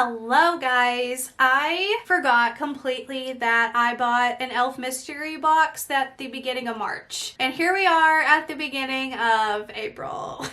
Hello guys, I forgot completely that I bought an e.l.f. mystery box at the beginning of March. And here we are at the beginning of April.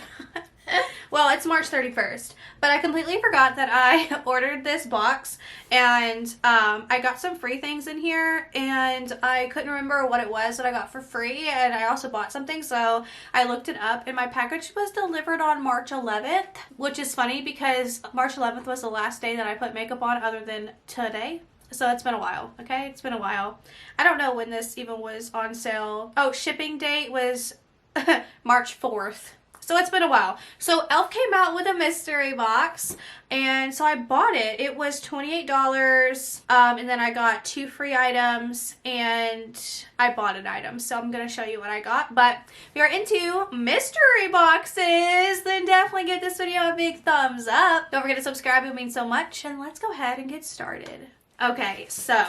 Well, it's March 31st, but I completely forgot that I ordered this box and I got some free things in here and I couldn't remember what it was that I got for free, and I also bought something, so I looked it up and my package was delivered on March 11th, which is funny because March 11th was the last day that I put makeup on other than today. So it's been a while, okay? It's been a while. I don't know when this even was on sale. Oh, shipping date was March 4th. So it's been a while. So e.l.f. came out with a mystery box, and so I bought it. It was $28, and then I got 2 free items, and I bought an item. So I'm going to show you what I got. But if you're into mystery boxes, then definitely give this video a big thumbs up. Don't forget to subscribe. It means so much. And let's go ahead and get started. Okay, so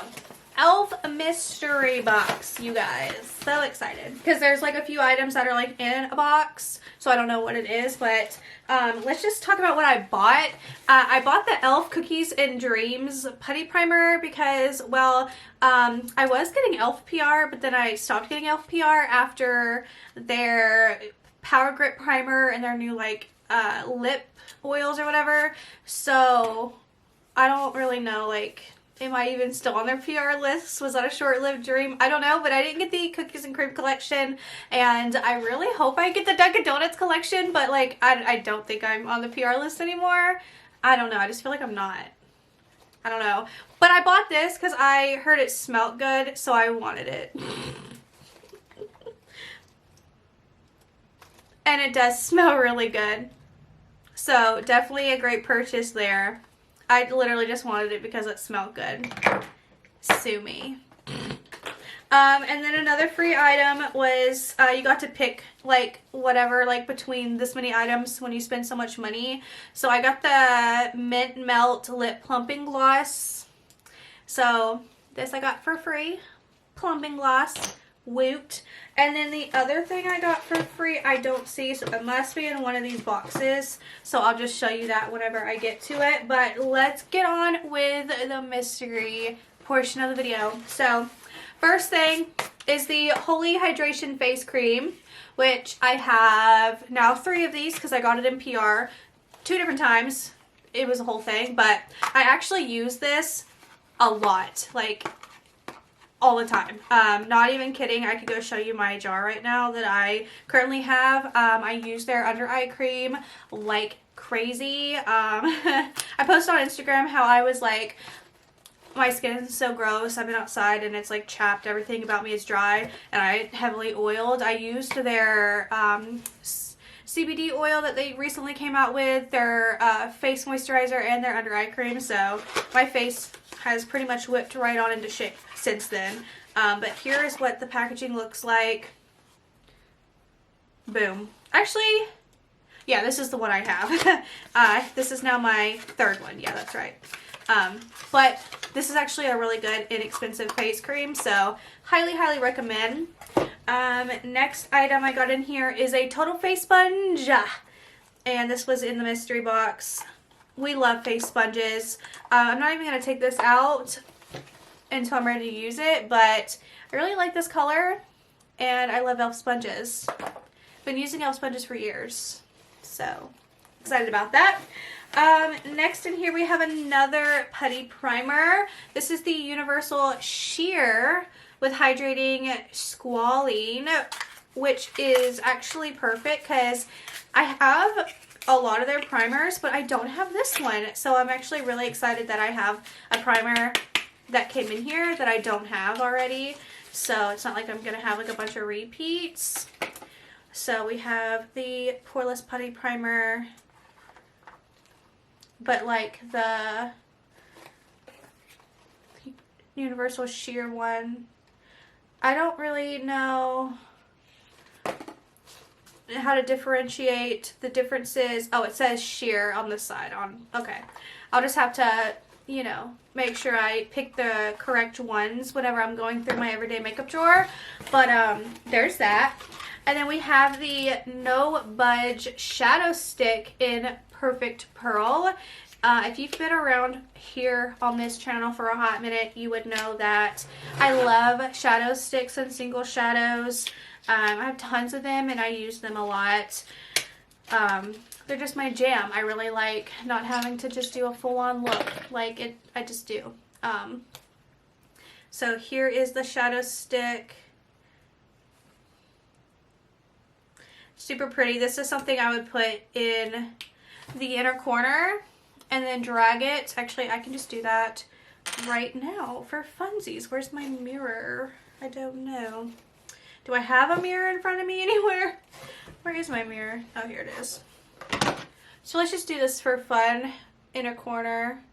e.l.f. mystery box, you guys. So excited because there's like a few items that are like in a box, so I don't know what it is, but let's just talk about what I bought. I bought the e.l.f. Cookies and Dreams putty primer because, well, I was getting e.l.f. PR, but then I stopped getting e.l.f. PR after their Power Grip primer and their new like lip oils or whatever. So I don't really know, like, am I even still on their PR list? Was that a short-lived dream? I don't know, but I didn't get the Cookies and Cream collection, and I really hope I get the Dunkin' Donuts collection, but, like, I don't think I'm on the PR list anymore. I don't know. I just feel like I'm not. I don't know. But I bought this because I heard it smelled good, so I wanted it. And it does smell really good. So, definitely a great purchase there. I literally just wanted it because it smelled good. Sue me. And then another free item was you got to pick like whatever, like between this many items when you spend so much money. So I got the Mint Melt Lip Plumping Gloss. So this I got for free. Plumping gloss. Woot. And then the other thing I got for free, I don't see, so it must be in one of these boxes. So I'll just show you that whenever I get to it. But let's get on with the mystery portion of the video. So first thing is the Holy Hydration Face Cream, which I have now 3 of these because I got it in PR 2 different times. It was a whole thing, but I actually use this a lot. Like, all the time. Not even kidding. I could go show you my jar right now that I currently have. I use their under eye cream like crazy. I posted on Instagram how I was like, my skin is so gross. I've been outside and it's like chapped. Everything about me is dry and I heavily oiled. I used their CBD oil that they recently came out with, their face moisturizer and their under eye cream. So my face has pretty much whipped right on into shape since then. But here is what the packaging looks like. Boom. Actually, yeah, this is the one I have. This is now my 3rd one. Yeah, that's right. But this is actually a really good, inexpensive face cream, so highly, highly recommend. Next item I got in here is a Total Face Sponge. And this was in the mystery box. We love face sponges. I'm not even going to take this out until I'm ready to use it, but I really like this color, and I love e.l.f. sponges. Been using e.l.f. sponges for years, so excited about that. Next in here we have another putty primer. This is the Universal Sheer with Hydrating Squalene, which is actually perfect because I have a lot of their primers, but I don't have this one. So I'm actually really excited that I have a primer that came in here that I don't have already. So it's not like I'm going to have like a bunch of repeats. So we have the Poreless Putty Primer, but like the Universal Sheer one, I don't really know how to differentiate the differences. Oh, it says sheer on this side. Okay. I'll just have to, you know, make sure I pick the correct ones whenever I'm going through my everyday makeup drawer. But there's that. And then we have the No Budge Shadow Stick in Perfect Pearl. If you've been around here on this channel for a hot minute, you would know that I love shadow sticks and single shadows. I have tons of them and I use them a lot. They're just my jam. I really like not having to just do a full-on look. Like it, I just do. So here is the shadow stick. Super pretty. This is something I would put in the inner corner and then drag it. Actually, I can just do that right now for funsies. Where's my mirror? I don't know. Do I have a mirror in front of me anywhere? Where is my mirror? Oh, here it is. So let's just do this for fun. Inner corner.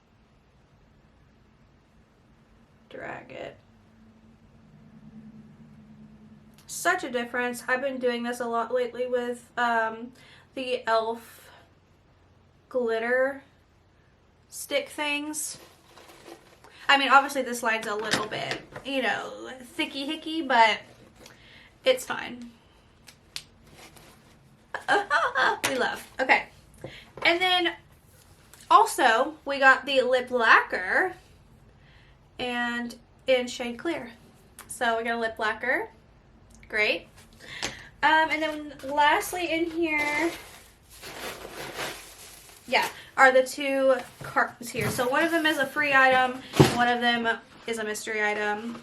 Drag it. Such a difference. I've been doing this a lot lately with the e.l.f. glitter stick things. I mean, obviously this line's a little bit, you know, thicky hicky, but it's fine. We love. Okay. And then also we got the lip lacquer and in shade clear. So we got a lip lacquer. Great. And then lastly in here, yeah, are the two cartons here. So one of them is a free item, one of them is a mystery item.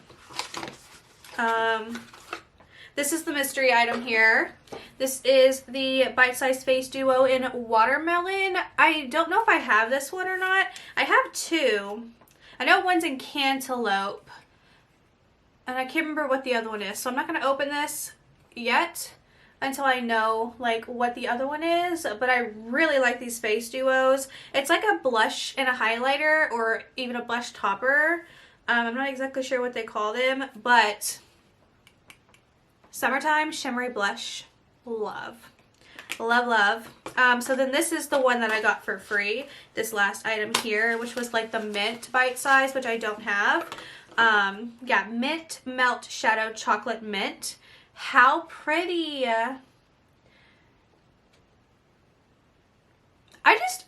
This is the mystery item here. This is the Bite Size Face Duo in Watermelon. I don't know if I have this one or not. I have two. I know one's in Cantaloupe. And I can't remember what the other one is. So I'm not going to open this yet until I know like what the other one is. But I really like these face duos. It's like a blush and a highlighter or even a blush topper. I'm not exactly sure what they call them. But summertime shimmery blush. Love. Love, love. So then this is the one that I got for free. This last item here, which was like the mint bite size, which I don't have. Yeah, mint melt shadow chocolate mint. How pretty.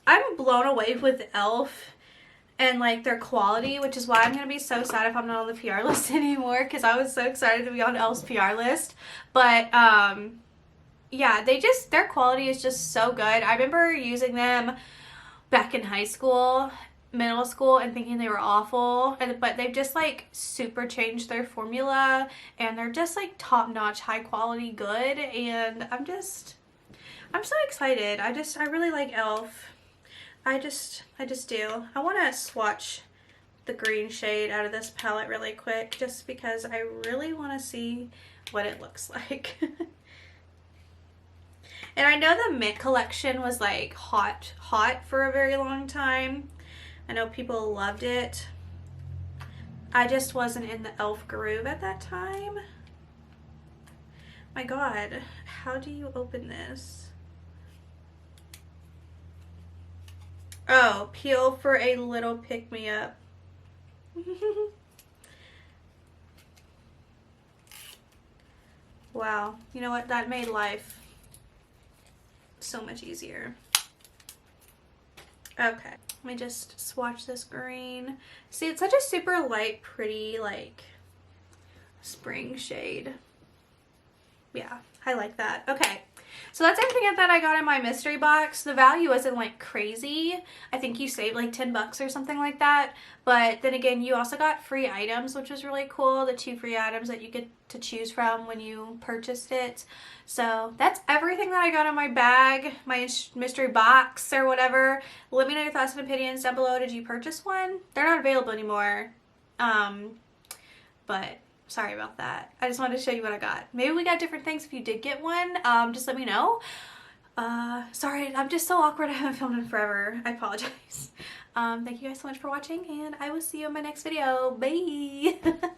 I'm blown away with e.l.f. and like their quality, which is why I'm gonna be so sad if I'm not on the PR list anymore, because I was so excited to be on e.l.f.'s PR list. But yeah, their quality is just so good. I remember using them back in high school, middle school, and thinking they were awful, but they've just like super changed their formula and they're just like top-notch, high quality good, and I'm so excited. I really like e.l.f. I just do. I want to swatch the green shade out of this palette really quick just because I really want to see what it looks like. And I know the mint collection was like hot for a very long time. I know people loved it. I just wasn't in the e.l.f. groove at that time. My God, how do you open this? Oh, peel for a little pick-me-up. Wow, you know what? That made life so much easier. Okay, let me just swatch this green. See, it's such a super light, pretty, like, spring shade. Yeah, I like that. Okay, so that's everything that I got in my mystery box. The value isn't, like, crazy. I think you saved, like, 10 bucks or something like that. But then again, you also got free items, which was really cool. The 2 free items that you get to choose from when you purchased it. So that's everything that I got in my bag, my mystery box or whatever. Let me know your thoughts and opinions down below. Did you purchase one? They're not available anymore. But sorry about that. I just wanted to show you what I got. Maybe we got different things if you did get one. Just let me know. Sorry, I'm just so awkward. I haven't filmed in forever. I apologize. Thank you guys so much for watching, and I will see you in my next video. Bye!